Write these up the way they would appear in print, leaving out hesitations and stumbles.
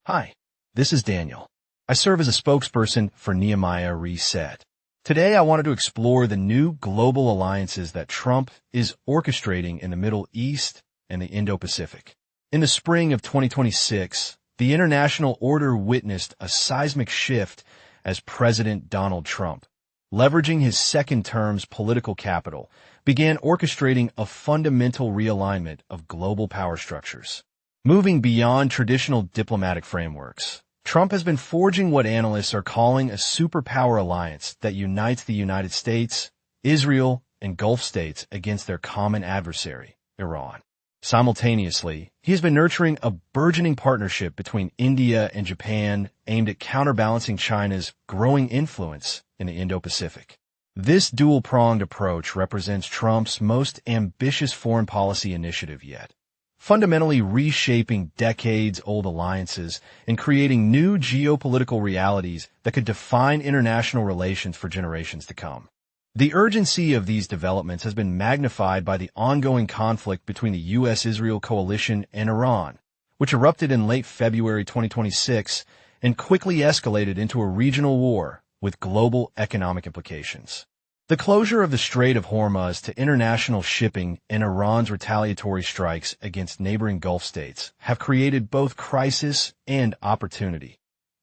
Hi, this is Daniel. I serve as a spokesperson for Nehemiah Reset. Today I wanted to explore the new global alliances that Trump is orchestrating in the Middle East and the Indo-Pacific. In the spring of 2026, the international order witnessed a seismic shift as President Donald Trump, leveraging his second term's political capital, began orchestrating a fundamental realignment of global power structures. Moving beyond traditional diplomatic frameworks, Trump has been forging what analysts are calling a superpower alliance that unites the United States, Israel, and Gulf states against their common adversary, Iran. Simultaneously, he has been nurturing a burgeoning partnership between India and Japan aimed at counterbalancing China's growing influence in the Indo-Pacific. This dual-pronged approach represents Trump's most ambitious foreign policy initiative yet, fundamentally reshaping decades-old alliances and creating new geopolitical realities that could define international relations for generations to come. The urgency of these developments has been magnified by the ongoing conflict between the U.S.-Israel coalition and Iran, which erupted in late February 2026 and quickly escalated into a regional war with global economic implications. The closure of the Strait of Hormuz to international shipping and Iran's retaliatory strikes against neighboring Gulf states have created both crisis and opportunity.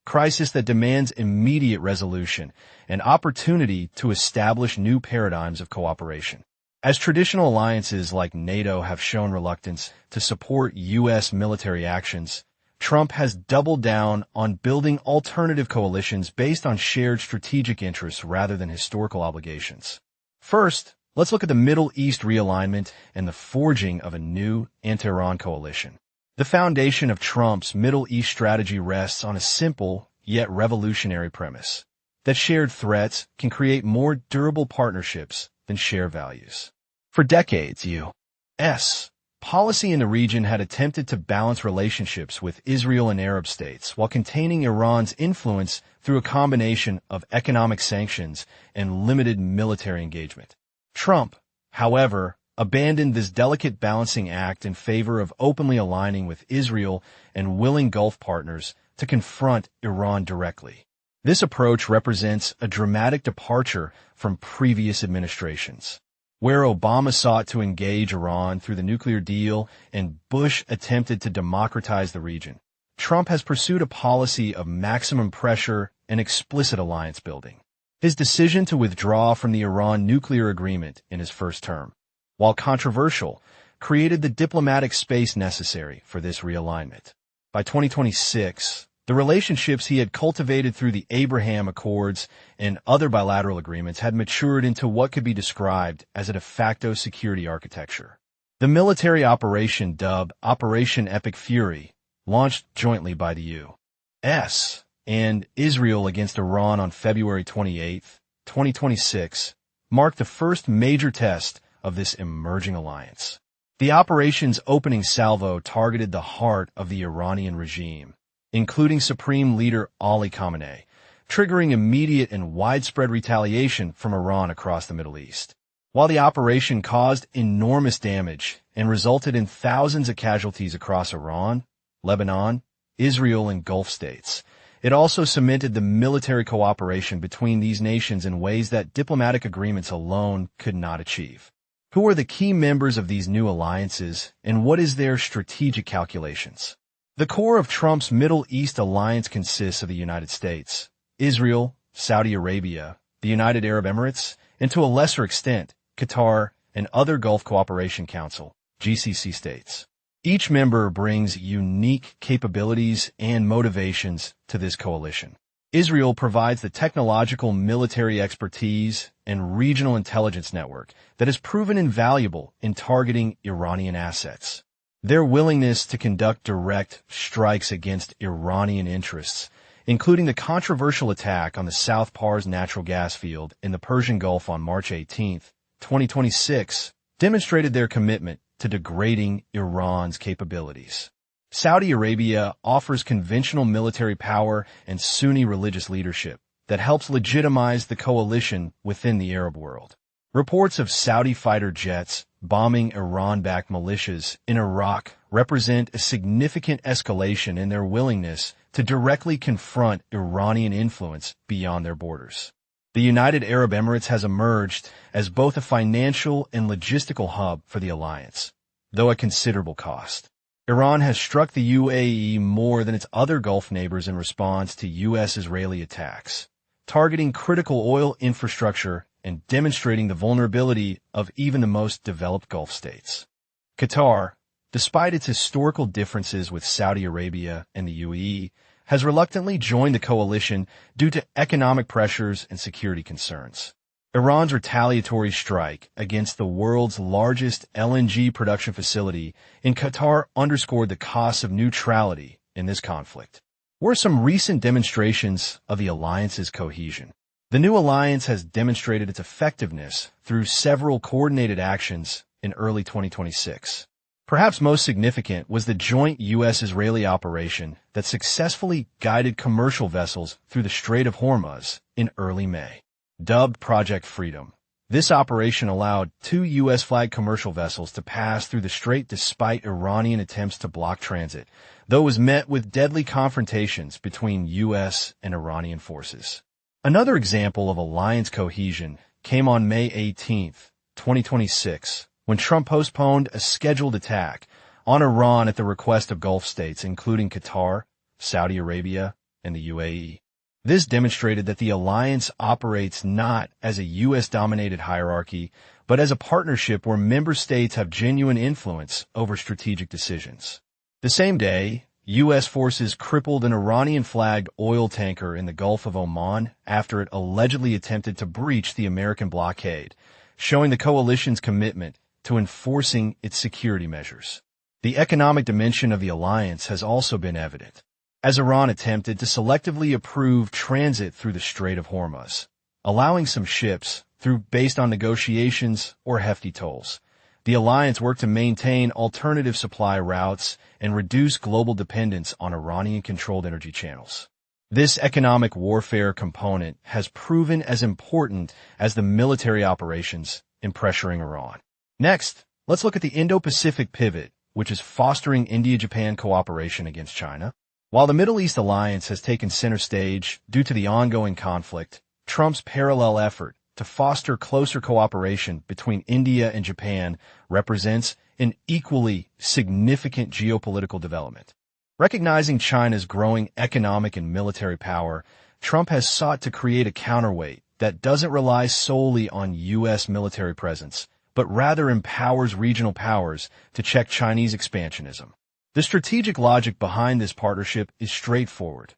Crisis that demands immediate resolution and opportunity to establish new paradigms of cooperation. As traditional alliances like NATO have shown reluctance to support U.S. military actions, Trump has doubled down on building alternative coalitions based on shared strategic interests rather than historical obligations. First, let's look at the Middle East realignment and the forging of a new anti-Iran coalition. The foundation of Trump's Middle East strategy rests on a simple yet revolutionary premise: that shared threats can create more durable partnerships than shared values. For decades, U.S. policy in the region had attempted to balance relationships with Israel and Arab states while containing Iran's influence through a combination of economic sanctions and limited military engagement. Trump, however, abandoned this delicate balancing act in favor of openly aligning with Israel and willing Gulf partners to confront Iran directly. This approach represents a dramatic departure from previous administrations, where Obama sought to engage Iran through the nuclear deal and Bush attempted to democratize the region. Trump has pursued a policy of maximum pressure and explicit alliance building. His decision to withdraw from the Iran nuclear agreement in his first term, while controversial, created the diplomatic space necessary for this realignment. By 2026, the relationships he had cultivated through the Abraham Accords and other bilateral agreements had matured into what could be described as a de facto security architecture. The military operation dubbed Operation Epic Fury, launched jointly by the U.S. and Israel against Iran on February 28, 2026, marked the first major test of this emerging alliance. The operation's opening salvo targeted the heart of the Iranian regime, including Supreme Leader Ali Khamenei, triggering immediate and widespread retaliation from Iran across the Middle East. While the operation caused enormous damage and resulted in thousands of casualties across Iran, Lebanon, Israel, and Gulf states, it also cemented the military cooperation between these nations in ways that diplomatic agreements alone could not achieve. Who are the key members of these new alliances, and what is their strategic calculations? The core of Trump's Middle East alliance consists of the United States, Israel, Saudi Arabia, the United Arab Emirates, and to a lesser extent, Qatar and other Gulf Cooperation Council, GCC states. Each member brings unique capabilities and motivations to this coalition. Israel provides the technological military expertise and regional intelligence network that has proven invaluable in targeting Iranian assets. Their willingness to conduct direct strikes against Iranian interests, including the controversial attack on the South Pars natural gas field in the Persian Gulf on March 18, 2026, demonstrated their commitment to degrading Iran's capabilities. Saudi Arabia offers conventional military power and Sunni religious leadership that helps legitimize the coalition within the Arab world. Reports of Saudi fighter jets bombing Iran-backed militias in Iraq represent a significant escalation in their willingness to directly confront Iranian influence beyond their borders. The United Arab Emirates has emerged as both a financial and logistical hub for the alliance, though at considerable cost. Iran has struck the UAE more than its other Gulf neighbors in response to U.S.-Israeli attacks, targeting critical oil infrastructure and demonstrating the vulnerability of even the most developed Gulf states. Qatar, despite its historical differences with Saudi Arabia and the UAE, has reluctantly joined the coalition due to economic pressures and security concerns. Iran's retaliatory strike against the world's largest LNG production facility in Qatar underscored the costs of neutrality in this conflict. Were some recent demonstrations of the alliance's cohesion. The new alliance has demonstrated its effectiveness through several coordinated actions in early 2026. Perhaps most significant was the joint U.S.-Israeli operation that successfully guided commercial vessels through the Strait of Hormuz in early May. Dubbed Project Freedom, this operation allowed 2 U.S.-flagged commercial vessels to pass through the strait despite Iranian attempts to block transit, though it was met with deadly confrontations between U.S. and Iranian forces. Another example of alliance cohesion came on May 18, 2026, when Trump postponed a scheduled attack on Iran at the request of Gulf states, including Qatar, Saudi Arabia, and the UAE. This demonstrated that the alliance operates not as a U.S.-dominated hierarchy, but as a partnership where member states have genuine influence over strategic decisions. The same day, U.S. forces crippled an Iranian-flagged oil tanker in the Gulf of Oman after it allegedly attempted to breach the American blockade, showing the coalition's commitment to enforcing its security measures. The economic dimension of the alliance has also been evident, as Iran attempted to selectively approve transit through the Strait of Hormuz, allowing some ships through based on negotiations or hefty tolls. The alliance worked to maintain alternative supply routes and reduce global dependence on Iranian-controlled energy channels. This economic warfare component has proven as important as the military operations in pressuring Iran. Next, let's look at the Indo-Pacific pivot, which is fostering India-Japan cooperation against China. While the Middle East alliance has taken center stage due to the ongoing conflict, Trump's parallel effort to foster closer cooperation between India and Japan represents an equally significant geopolitical development. Recognizing China's growing economic and military power, Trump has sought to create a counterweight that doesn't rely solely on U.S. military presence, but rather empowers regional powers to check Chinese expansionism. The strategic logic behind this partnership is straightforward.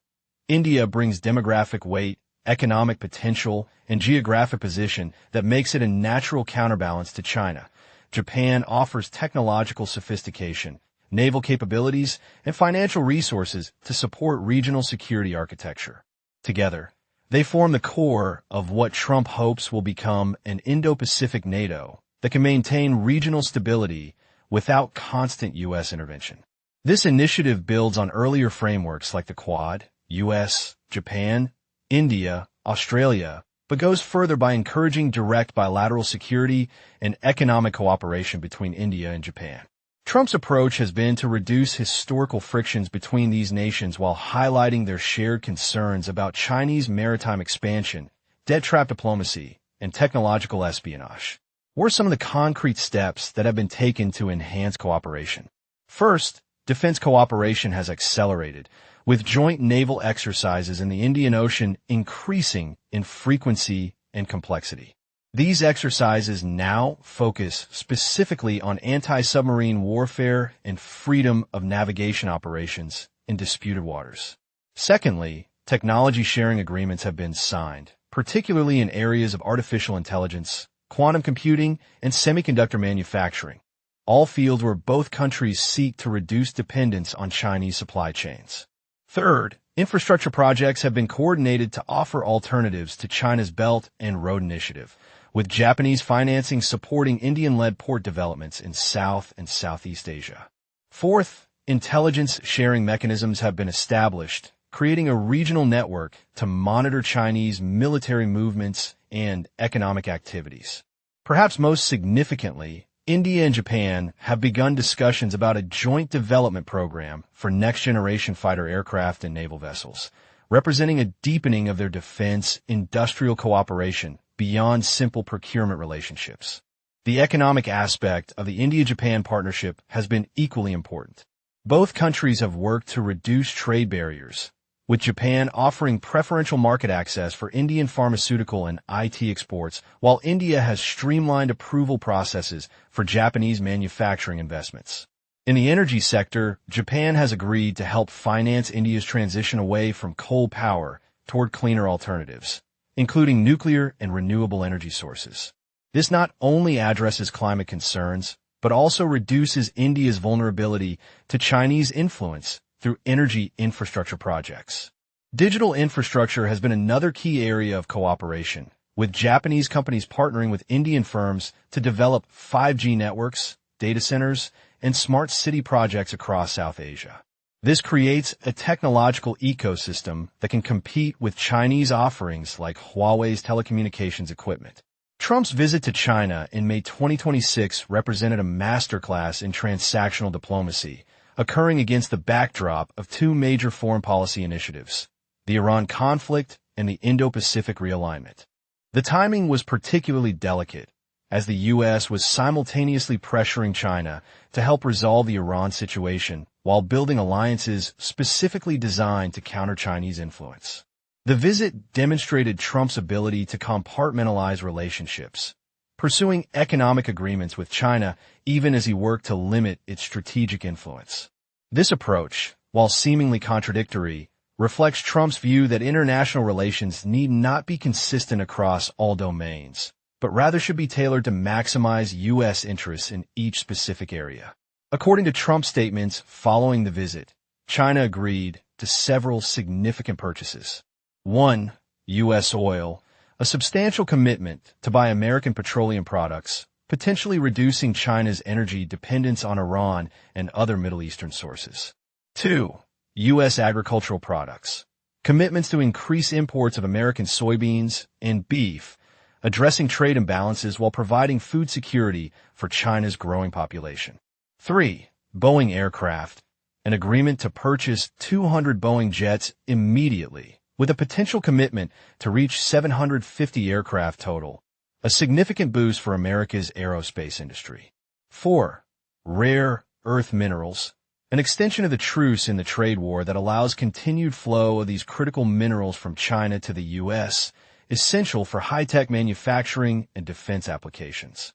India brings demographic weight, economic potential, and geographic position that makes it a natural counterbalance to China. Japan offers technological sophistication, naval capabilities, and financial resources to support regional security architecture. Together, they form the core of what Trump hopes will become an Indo-Pacific NATO that can maintain regional stability without constant U.S. intervention. This initiative builds on earlier frameworks like the Quad, U.S., Japan, India, Australia, but goes further by encouraging direct bilateral security and economic cooperation between India and Japan. Trump's approach has been to reduce historical frictions between these nations while highlighting their shared concerns about Chinese maritime expansion, debt trap diplomacy, and technological espionage. What are some of the concrete steps that have been taken to enhance cooperation? First, defense cooperation has accelerated, with joint naval exercises in the Indian Ocean increasing in frequency and complexity. These exercises now focus specifically on anti-submarine warfare and freedom of navigation operations in disputed waters. Secondly, technology sharing agreements have been signed, particularly in areas of artificial intelligence, quantum computing, and semiconductor manufacturing, all fields where both countries seek to reduce dependence on Chinese supply chains. Third, infrastructure projects have been coordinated to offer alternatives to China's Belt and Road Initiative, with Japanese financing supporting Indian-led port developments in South and Southeast Asia. Fourth, intelligence sharing mechanisms have been established, creating a regional network to monitor Chinese military movements and economic activities. Perhaps most significantly, India and Japan have begun discussions about a joint development program for next-generation fighter aircraft and naval vessels, representing a deepening of their defense industrial cooperation beyond simple procurement relationships. The economic aspect of the India-Japan partnership has been equally important. Both countries have worked to reduce trade barriers, with Japan offering preferential market access for Indian pharmaceutical and IT exports, while India has streamlined approval processes for Japanese manufacturing investments. In the energy sector, Japan has agreed to help finance India's transition away from coal power toward cleaner alternatives, including nuclear and renewable energy sources. This not only addresses climate concerns, but also reduces India's vulnerability to Chinese influence through energy infrastructure projects. Digital infrastructure has been another key area of cooperation, with Japanese companies partnering with Indian firms to develop 5G networks, data centers, and smart city projects across South Asia. This creates a technological ecosystem that can compete with Chinese offerings like Huawei's telecommunications equipment. Trump's visit to China in May 2026 represented a masterclass in transactional diplomacy, occurring against the backdrop of two major foreign policy initiatives, the Iran conflict and the Indo-Pacific realignment. The timing was particularly delicate, as the U.S. was simultaneously pressuring China to help resolve the Iran situation while building alliances specifically designed to counter Chinese influence. The visit demonstrated Trump's ability to compartmentalize relationships, pursuing economic agreements with China even as he worked to limit its strategic influence. This approach, while seemingly contradictory, reflects Trump's view that international relations need not be consistent across all domains, but rather should be tailored to maximize U.S. interests in each specific area. According to Trump's statements following the visit, China agreed to several significant purchases. 1. U.S. oil, a substantial commitment to buy American petroleum products, potentially reducing China's energy dependence on Iran and other Middle Eastern sources. 2. U.S. agricultural products, commitments to increase imports of American soybeans and beef, addressing trade imbalances while providing food security for China's growing population. 3. Boeing aircraft, an agreement to purchase 200 Boeing jets immediately, with a potential commitment to reach 750 aircraft total, a significant boost for America's aerospace industry. 4. Rare earth minerals, an extension of the truce in the trade war that allows continued flow of these critical minerals from China to the U.S., essential for high-tech manufacturing and defense applications.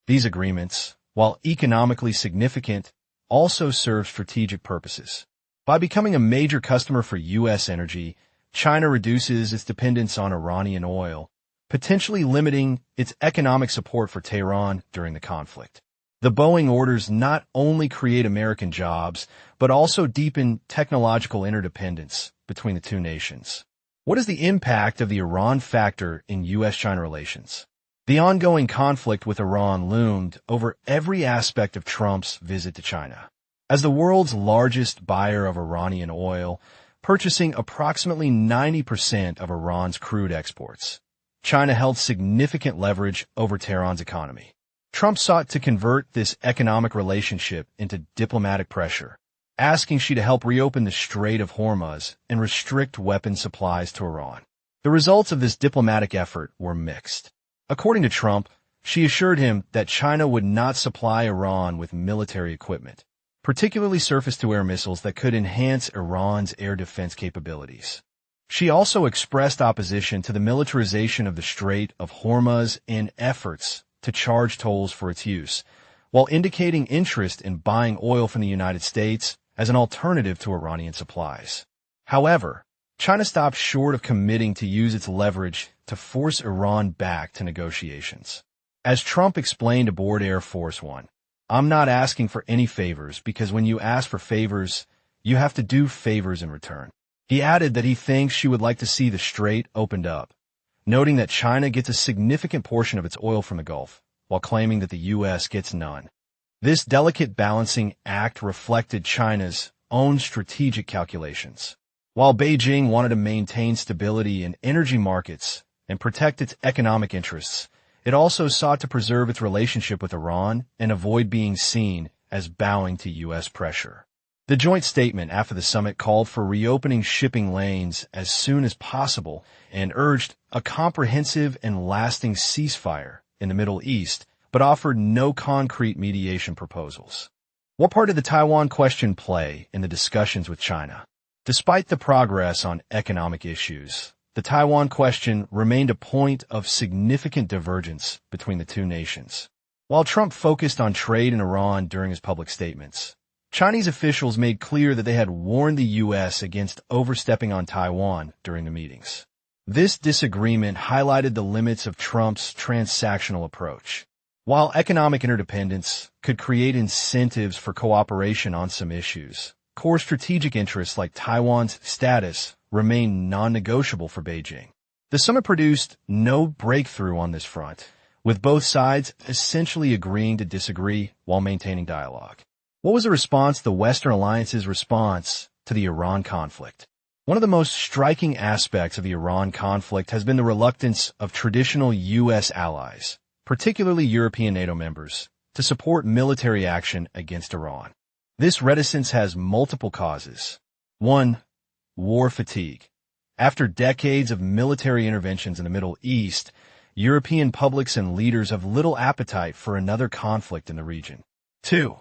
These agreements, while economically significant, also serve strategic purposes. By becoming a major customer for U.S. energy, China reduces its dependence on Iranian oil, potentially limiting its economic support for Tehran during the conflict. The Boeing orders not only create American jobs, but also deepen technological interdependence between the two nations. What is the impact of the Iran factor in U.S.-China relations? The ongoing conflict with Iran loomed over every aspect of Trump's visit to China. As the world's largest buyer of Iranian oil, purchasing approximately 90% of Iran's crude exports, China held significant leverage over Tehran's economy. Trump sought to convert this economic relationship into diplomatic pressure, asking Xi to help reopen the Strait of Hormuz and restrict weapons supplies to Iran. The results of this diplomatic effort were mixed. According to Trump, Xi assured him that China would not supply Iran with military equipment, particularly surface-to-air missiles that could enhance Iran's air defense capabilities. Xi also expressed opposition to the militarization of the Strait of Hormuz and efforts to charge tolls for its use, while indicating interest in buying oil from the United States as an alternative to Iranian supplies. However, China stopped short of committing to use its leverage to force Iran back to negotiations. As Trump explained aboard Air Force One, "I'm not asking for any favors because when you ask for favors, you have to do favors in return." He added that he thinks she would like to see the strait opened up, noting that China gets a significant portion of its oil from the Gulf, while claiming that the U.S. gets none. This delicate balancing act reflected China's own strategic calculations. While Beijing wanted to maintain stability in energy markets and protect its economic interests, It also sought to preserve its relationship with Iran and avoid being seen as bowing to U.S. pressure. The joint statement after the summit called for reopening shipping lanes as soon as possible and urged a comprehensive and lasting ceasefire in the Middle East, but offered no concrete mediation proposals. What part did the Taiwan question play in the discussions with China? Despite the progress on economic issues, the Taiwan question remained a point of significant divergence between the two nations. While Trump focused on trade in Iran during his public statements, Chinese officials made clear that they had warned the U.S. against overstepping on Taiwan during the meetings. This disagreement highlighted the limits of Trump's transactional approach. While economic interdependence could create incentives for cooperation on some issues, core strategic interests like Taiwan's status remain non-negotiable for Beijing. The summit produced no breakthrough on this front, with both sides essentially agreeing to disagree while maintaining dialogue. What was the Western alliance's response to the Iran conflict? One of the most striking aspects of the Iran conflict has been the reluctance of traditional U.S. allies, particularly European NATO members, to support military action against Iran. This reticence has multiple causes. 1. War fatigue. After decades of military interventions in the Middle East, European publics and leaders have little appetite for another conflict in the region. 2.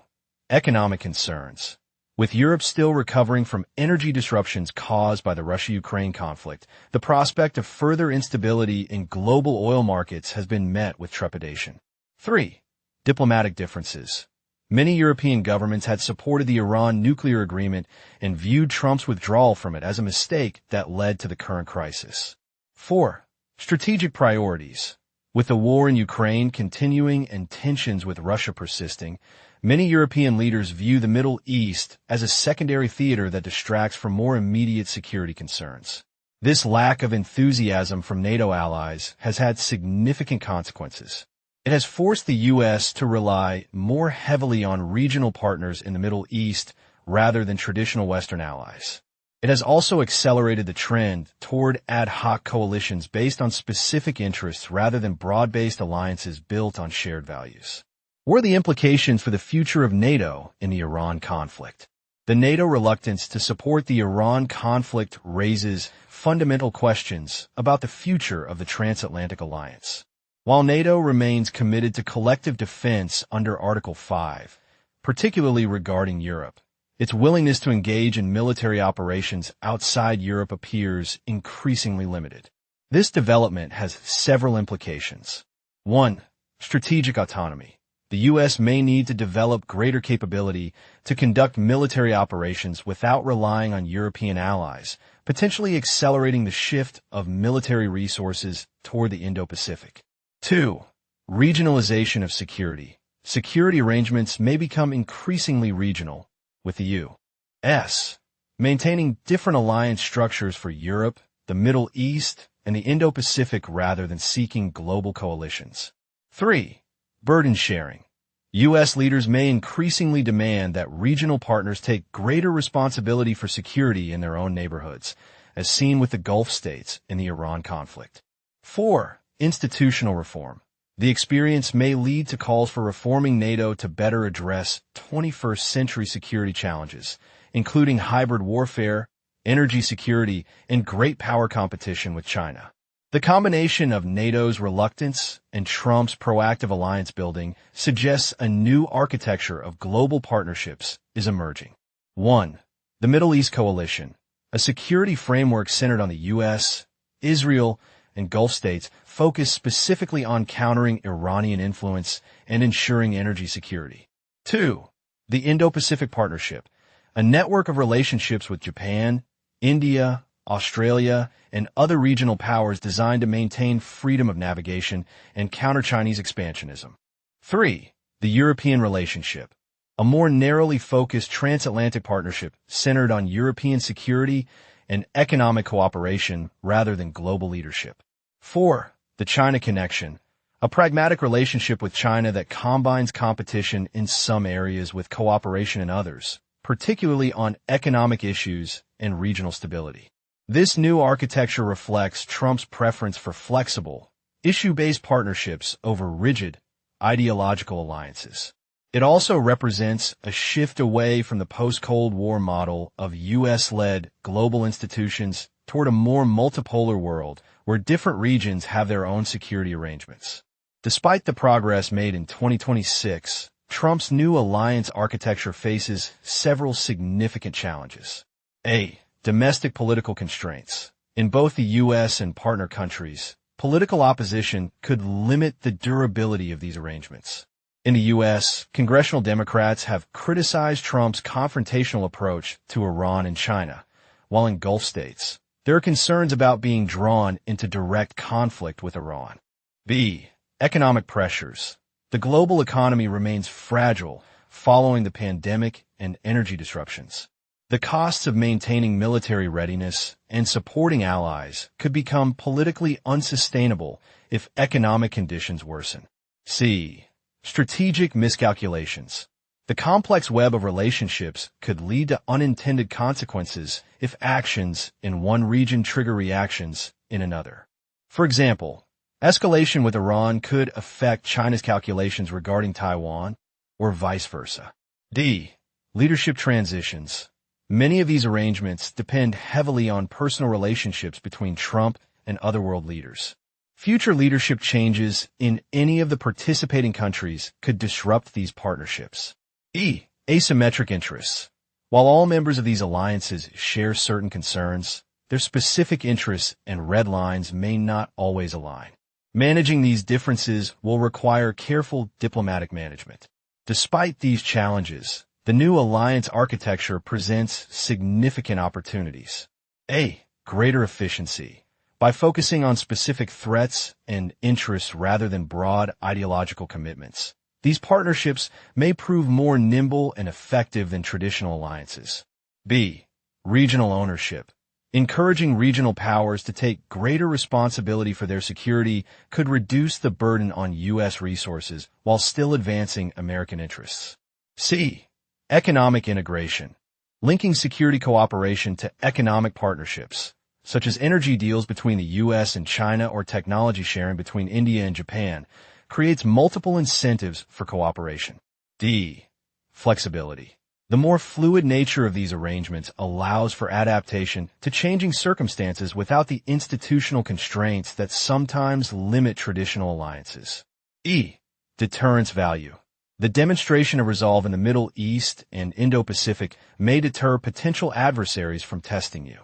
Economic concerns. With Europe still recovering from energy disruptions caused by the Russia-Ukraine conflict, the prospect of further instability in global oil markets has been met with trepidation. 3. Diplomatic differences. Many European governments had supported the Iran nuclear agreement and viewed Trump's withdrawal from it as a mistake that led to the current crisis. 4. Strategic priorities. With the war in Ukraine continuing and tensions with Russia persisting, many European leaders view the Middle East as a secondary theater that distracts from more immediate security concerns. This lack of enthusiasm from NATO allies has had significant consequences. It has forced the U.S. to rely more heavily on regional partners in the Middle East rather than traditional Western allies. It has also accelerated the trend toward ad hoc coalitions based on specific interests rather than broad-based alliances built on shared values. What are the implications for the future of NATO in the Iran conflict? The NATO reluctance to support the Iran conflict raises fundamental questions about the future of the transatlantic alliance. While NATO remains committed to collective defense under Article 5, particularly regarding Europe, its willingness to engage in military operations outside Europe appears increasingly limited. This development has several implications. 1. Strategic autonomy. The U.S. may need to develop greater capability to conduct military operations without relying on European allies, potentially accelerating the shift of military resources toward the Indo-Pacific. 2. Regionalization of security. Security arrangements may become increasingly regional, with the U.S. maintaining different alliance structures for Europe, the Middle East, and the Indo-Pacific rather than seeking global coalitions. 3. Burden sharing. U.S. leaders may increasingly demand that regional partners take greater responsibility for security in their own neighborhoods, as seen with the Gulf states in the Iran conflict. 4. Institutional reform. The experience may lead to calls for reforming NATO to better address 21st century security challenges, including hybrid warfare, energy security, and great power competition with China. The combination of NATO's reluctance and Trump's proactive alliance building suggests a new architecture of global partnerships is emerging. 1. The Middle East Coalition, a security framework centered on the U.S., Israel, and Gulf states focused specifically on countering Iranian influence and ensuring energy security. 2. The Indo-Pacific Partnership, a network of relationships with Japan, India, Australia, and other regional powers designed to maintain freedom of navigation and counter Chinese expansionism. 3. The European Relationship, a more narrowly focused transatlantic partnership centered on European security and economic cooperation rather than global leadership. 4. The China Connection, a pragmatic relationship with China that combines competition in some areas with cooperation in others, particularly on economic issues and regional stability. This new architecture reflects Trump's preference for flexible, issue-based partnerships over rigid, ideological alliances. It also represents a shift away from the post-Cold War model of U.S.-led global institutions toward a more multipolar world where different regions have their own security arrangements. Despite the progress made in 2026, Trump's new alliance architecture faces several significant challenges. A. Domestic political constraints. In both the U.S. and partner countries, political opposition could limit the durability of these arrangements. In the U.S., congressional Democrats have criticized Trump's confrontational approach to Iran and China, while in Gulf states, there are concerns about being drawn into direct conflict with Iran. B. Economic pressures. The global economy remains fragile following the pandemic and energy disruptions. The costs of maintaining military readiness and supporting allies could become politically unsustainable if economic conditions worsen. C. Strategic miscalculations. The complex web of relationships could lead to unintended consequences if actions in one region trigger reactions in another. For example, escalation with Iran could affect China's calculations regarding Taiwan, or vice versa. D. Leadership transitions. Many of these arrangements depend heavily on personal relationships between Trump and other world leaders. Future leadership changes in any of the participating countries could disrupt these partnerships. E. Asymmetric interests. While all members of these alliances share certain concerns, their specific interests and red lines may not always align. Managing these differences will require careful diplomatic management. Despite these challenges, the new alliance architecture presents significant opportunities. A. Greater efficiency. By focusing on specific threats and interests rather than broad ideological commitments, these partnerships may prove more nimble and effective than traditional alliances. B. Regional ownership. Encouraging regional powers to take greater responsibility for their security could reduce the burden on U.S. resources while still advancing American interests. C. Economic integration. Linking security cooperation to economic partnerships, such as energy deals between the U.S. and China or technology sharing between India and Japan, creates multiple incentives for cooperation. D. Flexibility. The more fluid nature of these arrangements allows for adaptation to changing circumstances without the institutional constraints that sometimes limit traditional alliances. E. Deterrence value. The demonstration of resolve in the Middle East and Indo-Pacific may deter potential adversaries from testing you.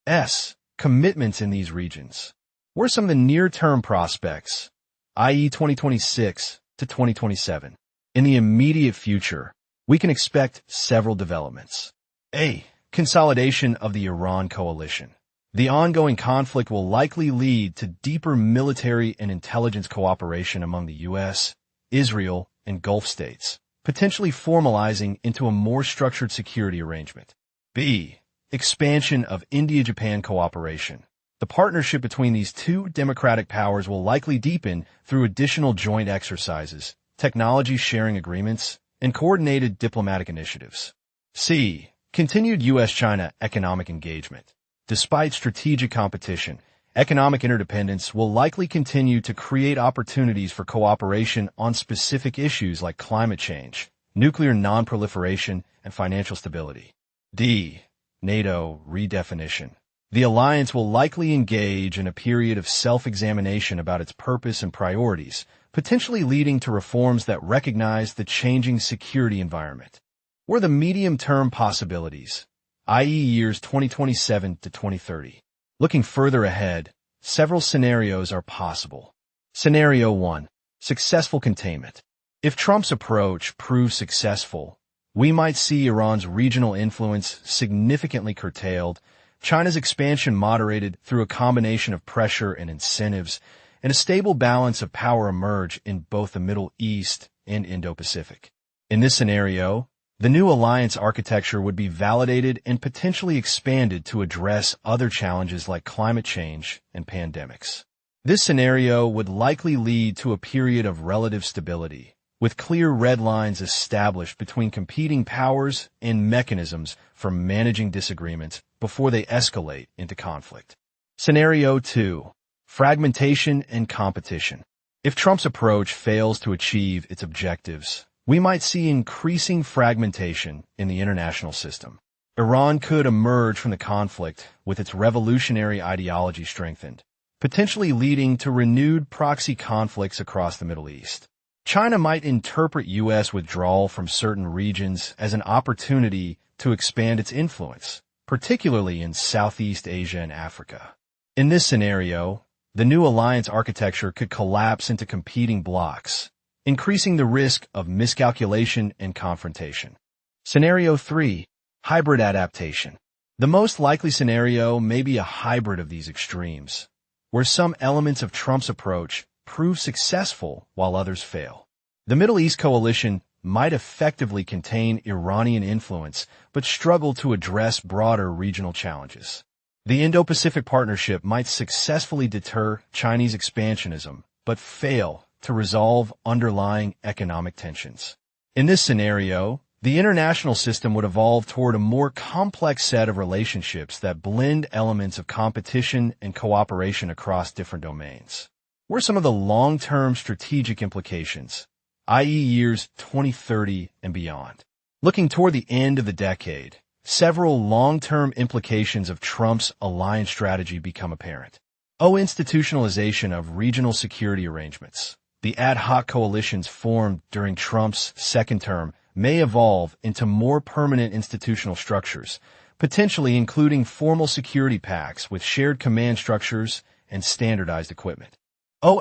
S. Commitments in these regions. What are some of the near-term prospects, i.e. 2026 to 2027? In the immediate future, we can expect several developments. A. Consolidation of the Iran coalition. The ongoing conflict will likely lead to deeper military and intelligence cooperation among the U.S., Israel, and Gulf states, potentially formalizing into a more structured security arrangement. B. Expansion of India-Japan cooperation. The partnership between these two democratic powers will likely deepen through additional joint exercises, technology sharing agreements, and coordinated diplomatic initiatives. C. Continued U.S.-China economic engagement. Despite strategic competition, economic interdependence will likely continue to create opportunities for cooperation on specific issues like climate change, nuclear non-proliferation, and financial stability. D. NATO redefinition. The alliance will likely engage in a period of self-examination about its purpose and priorities, potentially leading to reforms that recognize the changing security environment. What are the medium-term possibilities, i.e. years 2027 to 2030? Looking further ahead, several scenarios are possible. Scenario 1. Successful containment. If Trump's approach proves successful, we might see Iran's regional influence significantly curtailed, China's expansion moderated through a combination of pressure and incentives, and a stable balance of power emerge in both the Middle East and Indo-Pacific. In this scenario, the new alliance architecture would be validated and potentially expanded to address other challenges like climate change and pandemics. This scenario would likely lead to a period of relative stability, with clear red lines established between competing powers and mechanisms for managing disagreements before they escalate into conflict. Scenario 2. Fragmentation and competition. If Trump's approach fails to achieve its objectives, we might see increasing fragmentation in the international system. Iran could emerge from the conflict with its revolutionary ideology strengthened, potentially leading to renewed proxy conflicts across the Middle East. China might interpret U.S. withdrawal from certain regions as an opportunity to expand its influence, particularly in Southeast Asia and Africa. In this scenario, the new alliance architecture could collapse into competing blocs, increasing the risk of miscalculation and confrontation. Scenario 3. Hybrid adaptation. The most likely scenario may be a hybrid of these extremes, where some elements of Trump's approach prove successful while others fail. The Middle East coalition might effectively contain Iranian influence but struggle to address broader regional challenges. The Indo-Pacific Partnership might successfully deter Chinese expansionism but fail to resolve underlying economic tensions. In this scenario, the international system would evolve toward a more complex set of relationships that blend elements of competition and cooperation across different domains. What are some of the long-term strategic implications, i.e. years 2030 and beyond? Looking toward the end of the decade, several long-term implications of Trump's alliance strategy become apparent. Institutionalization of regional security arrangements. The ad hoc coalitions formed during Trump's second term may evolve into more permanent institutional structures, potentially including formal security pacts with shared command structures and standardized equipment.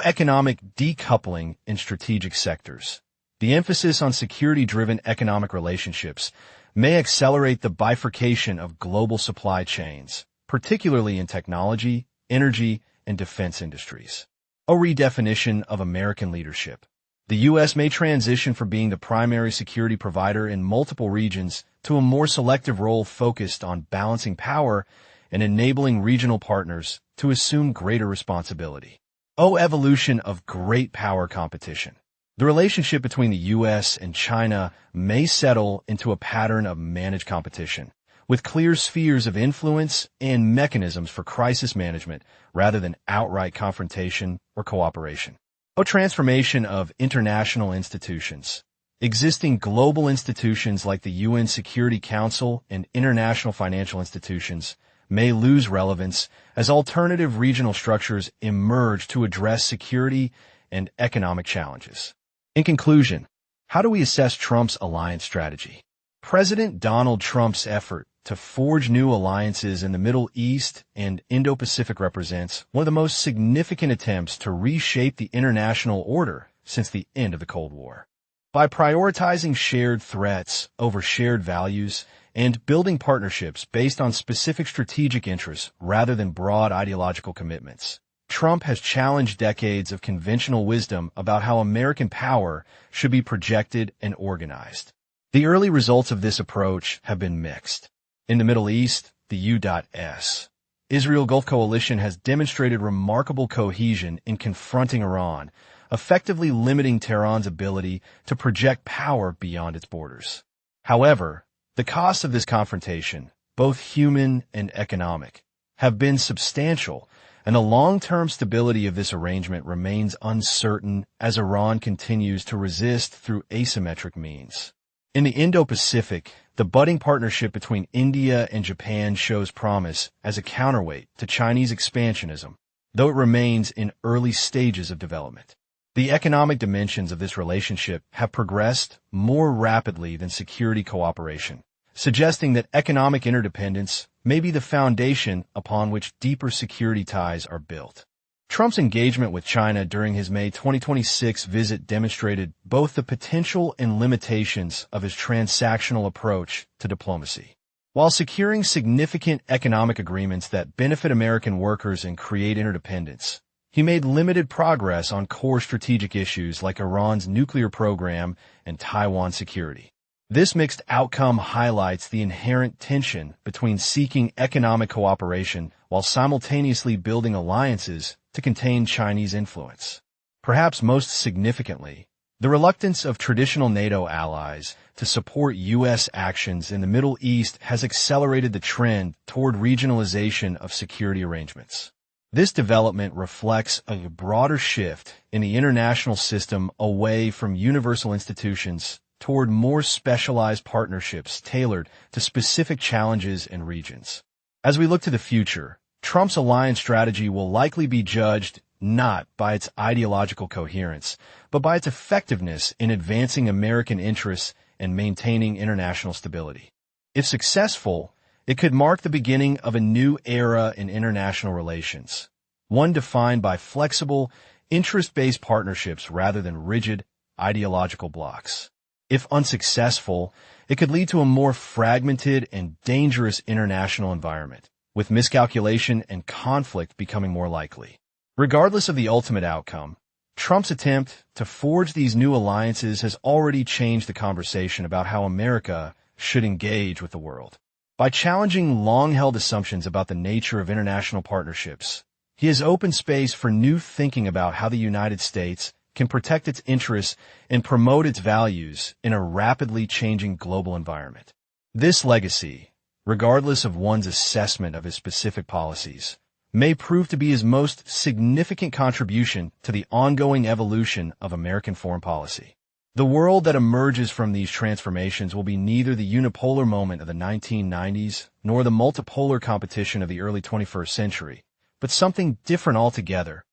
Economic decoupling in strategic sectors. The emphasis on security-driven economic relationships may accelerate the bifurcation of global supply chains, particularly in technology, energy, and defense industries. Redefinition of American leadership. The U.S. may transition from being the primary security provider in multiple regions to a more selective role focused on balancing power and enabling regional partners to assume greater responsibility. Evolution of great power competition. The relationship between the U.S. and China may settle into a pattern of managed competition, with clear spheres of influence and mechanisms for crisis management rather than outright confrontation or cooperation. Transformation of international institutions. Existing global institutions like the UN Security Council and international financial institutions may lose relevance as alternative regional structures emerge to address security and economic challenges. In conclusion, how do we assess Trump's alliance strategy? President Donald Trump's effort to forge new alliances in the Middle East and Indo-Pacific represents one of the most significant attempts to reshape the international order since the end of the Cold War. By prioritizing shared threats over shared values and building partnerships based on specific strategic interests rather than broad ideological commitments, Trump has challenged decades of conventional wisdom about how American power should be projected and organized. The early results of this approach have been mixed. In the Middle East, the U.S. Israel-Gulf coalition has demonstrated remarkable cohesion in confronting Iran, effectively limiting Tehran's ability to project power beyond its borders. However, the costs of this confrontation, both human and economic, have been substantial, and the long-term stability of this arrangement remains uncertain as Iran continues to resist through asymmetric means. In the Indo-Pacific, the budding partnership between India and Japan shows promise as a counterweight to Chinese expansionism, though it remains in early stages of development. The economic dimensions of this relationship have progressed more rapidly than security cooperation, suggesting that economic interdependence may be the foundation upon which deeper security ties are built. Trump's engagement with China during his May 2026 visit demonstrated both the potential and limitations of his transactional approach to diplomacy. While securing significant economic agreements that benefit American workers and create interdependence, he made limited progress on core strategic issues like Iran's nuclear program and Taiwan security. This mixed outcome highlights the inherent tension between seeking economic cooperation while simultaneously building alliances to contain Chinese influence. Perhaps most significantly, the reluctance of traditional NATO allies to support U.S. actions in the Middle East has accelerated the trend toward regionalization of security arrangements. This development reflects a broader shift in the international system away from universal institutions toward more specialized partnerships tailored to specific challenges and regions. As we look to the future, Trump's alliance strategy will likely be judged not by its ideological coherence, but by its effectiveness in advancing American interests and maintaining international stability. If successful, it could mark the beginning of a new era in international relations, one defined by flexible, interest-based partnerships rather than rigid, ideological blocs. If unsuccessful, it could lead to a more fragmented and dangerous international environment, with miscalculation and conflict becoming more likely. Regardless of the ultimate outcome, Trump's attempt to forge these new alliances has already changed the conversation about how America should engage with the world. By challenging long-held assumptions about the nature of international partnerships, he has opened space for new thinking about how the United States can protect its interests and promote its values in a rapidly changing global environment. This legacy, regardless of one's assessment of his specific policies, may prove to be his most significant contribution to the ongoing evolution of American foreign policy. The world that emerges from these transformations will be neither the unipolar moment of the 1990s nor the multipolar competition of the early 21st century, but something different altogether,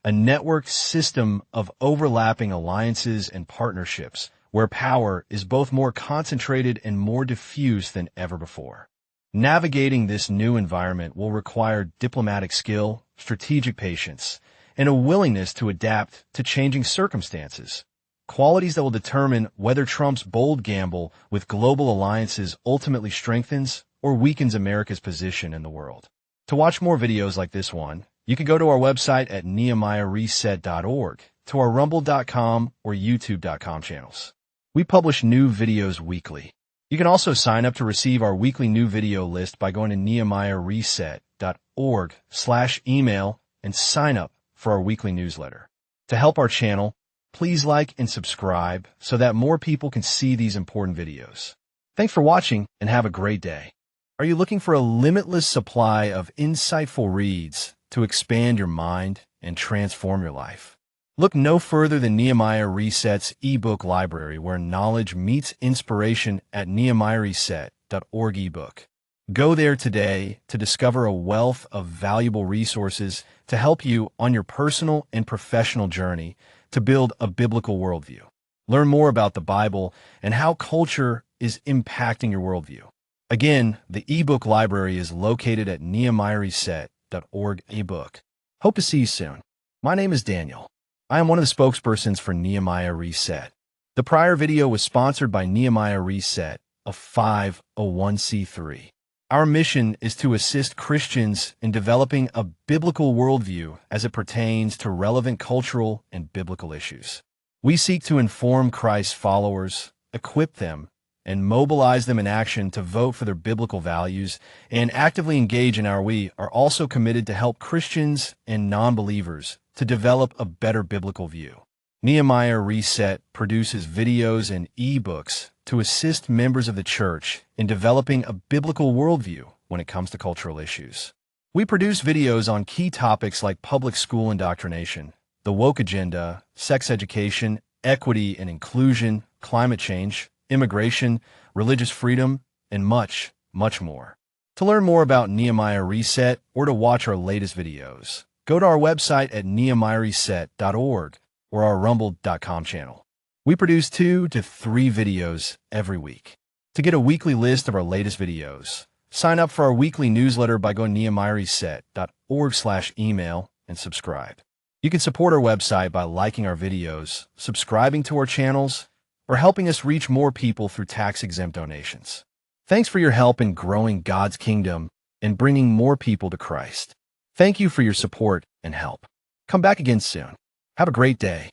a networked system of overlapping alliances and partnerships where power is both more concentrated and more diffuse than ever before. Navigating this new environment will require diplomatic skill, strategic patience, and a willingness to adapt to changing circumstances, qualities that will determine whether Trump's bold gamble with global alliances ultimately strengthens or weakens America's position in the world. To watch more videos like this one, you can go to our website at nehemiahreset.org, to our rumble.com or youtube.com channels. We publish new videos weekly. You can also sign up to receive our weekly new video list by going to nehemiahreset.org/email and sign up for our weekly newsletter. To help our channel, please like and subscribe so that more people can see these important videos. Thanks for watching and have a great day. Are you looking for a limitless supply of insightful reads to expand your mind and transform your life? Look no further than Nehemiah Reset's ebook library, where knowledge meets inspiration at nehemiahreset.org ebook. Go there today to discover a wealth of valuable resources to help you on your personal and professional journey to build a biblical worldview. Learn more about the Bible and how culture is impacting your worldview. Again, the ebook library is located at nehemiahreset.org ebook. Hope to see you soon. My name is Daniel. I am one of the spokespersons for Nehemiah Reset. The prior video was sponsored by Nehemiah Reset, a 501c3. Our mission is to assist Christians in developing a biblical worldview as it pertains to relevant cultural and biblical issues. We seek to inform Christ's followers, equip them, and mobilize them in action to vote for their biblical values and actively engage in our We are also committed to help Christians and non-believers to develop a better biblical view. Nehemiah Reset produces videos and ebooks to assist members of the church in developing a biblical worldview when it comes to cultural issues. We produce videos on key topics like public school indoctrination, the woke agenda, sex education, equity and inclusion, climate change, immigration, religious freedom, and much, much more. To learn more about Nehemiah Reset or to watch our latest videos, go to our website at nehemiahreset.org or our rumble.com channel. We produce 2 to 3 videos every week. To get a weekly list of our latest videos, sign up for our weekly newsletter by going to nehemiahreset.org/email and subscribe. You can support our website by liking our videos, subscribing to our channels, or helping us reach more people through tax-exempt donations. Thanks for your help in growing God's kingdom and bringing more people to Christ. Thank you for your support and help. Come back again soon. Have a great day.